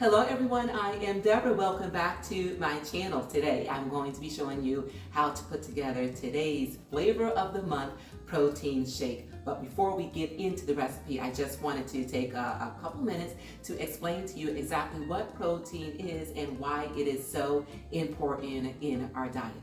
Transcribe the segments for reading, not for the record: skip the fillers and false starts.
Hello everyone, I am Deborah. Welcome back to my channel. Today I'm going to be showing you how to put together today's flavor of the month protein shake. But before we get into the recipe, I just wanted to take a couple minutes to explain to you exactly what protein is and why it is so important in our diet.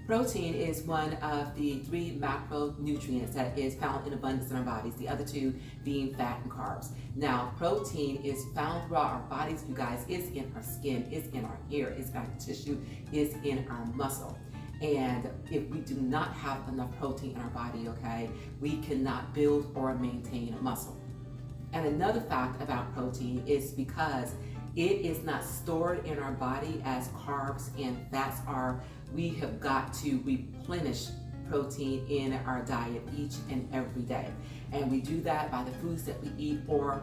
Protein is one of the 3 macronutrients that is found in abundance in our bodies, the other 2 being fat and carbs. Now, protein is found throughout our bodies, you guys. It's in our skin, it's in our hair, it's in our tissue, it's in our muscle. And if we do not have enough protein in our body, okay, we cannot build or maintain muscle. And another fact about protein is because it is not stored in our body as carbs and fats are, we have got to replenish protein in our diet each and every day. And we do that by the foods that we eat or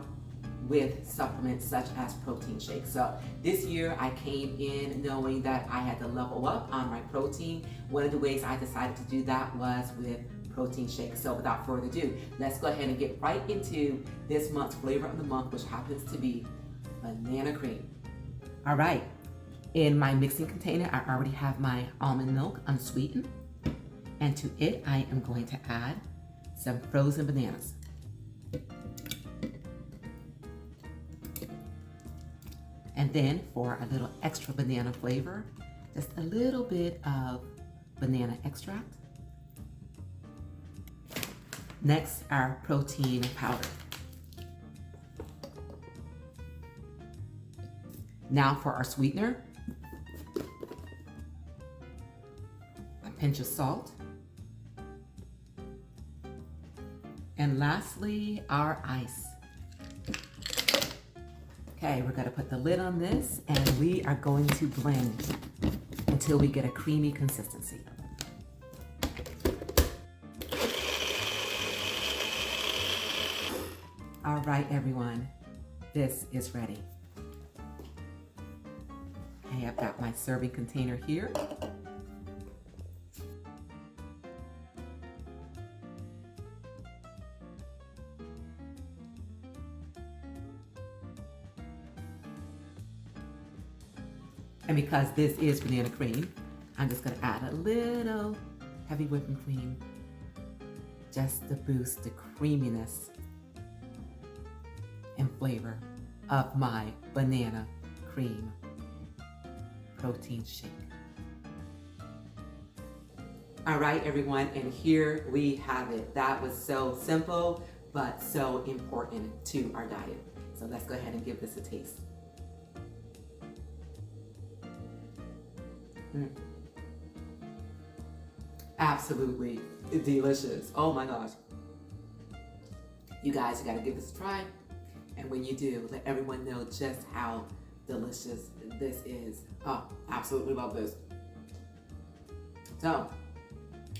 with supplements such as protein shakes. So this year I came in knowing that I had to level up on my protein. One of the ways I decided to do that was with protein shakes. So without further ado, let's go ahead and get right into this month's flavor of the month, which happens to be banana cream. All right, in my mixing container, I already have my almond milk unsweetened. And to it, I am going to add some frozen bananas. And then for a little extra banana flavor, just a little bit of banana extract. Next, our protein powder. Now for our sweetener, a pinch of salt. And lastly, our ice. Okay, we're gonna put the lid on this and we are going to blend until we get a creamy consistency. All right, everyone, this is ready. Okay, I've got my serving container here. And because this is banana cream, I'm just gonna add a little heavy whipping cream just to boost the creaminess and flavor of my banana cream protein shake. All right, everyone, and here we have it. That was so simple, but so important to our diet. So let's go ahead and give this a taste. Absolutely delicious. Oh my gosh. You guys, you gotta give this a try. And when you do, let everyone know just how delicious this is. Oh, absolutely love this. So,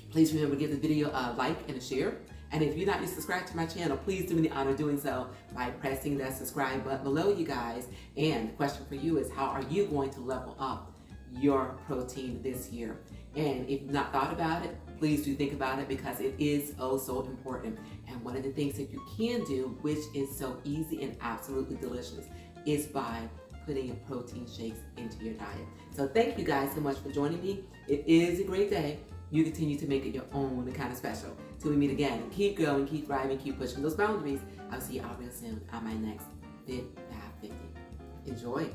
please remember to give the video a like and a share. And if you're not yet subscribed to my channel, please do me the honor of doing so by pressing that subscribe button below, you guys. And the question for you is, how are you going to level up your protein this year? And if you've not thought about it, please do think about it because it is oh so important. And one of the things that you can do, which is so easy and absolutely delicious, is by putting protein shakes into your diet. So thank you guys so much for joining me. It is a great day. You continue to make it your own kind of special. Till we meet again, keep growing, keep thriving, keep pushing those boundaries. I'll see you all real soon on my next Fit Fab 50. Enjoy.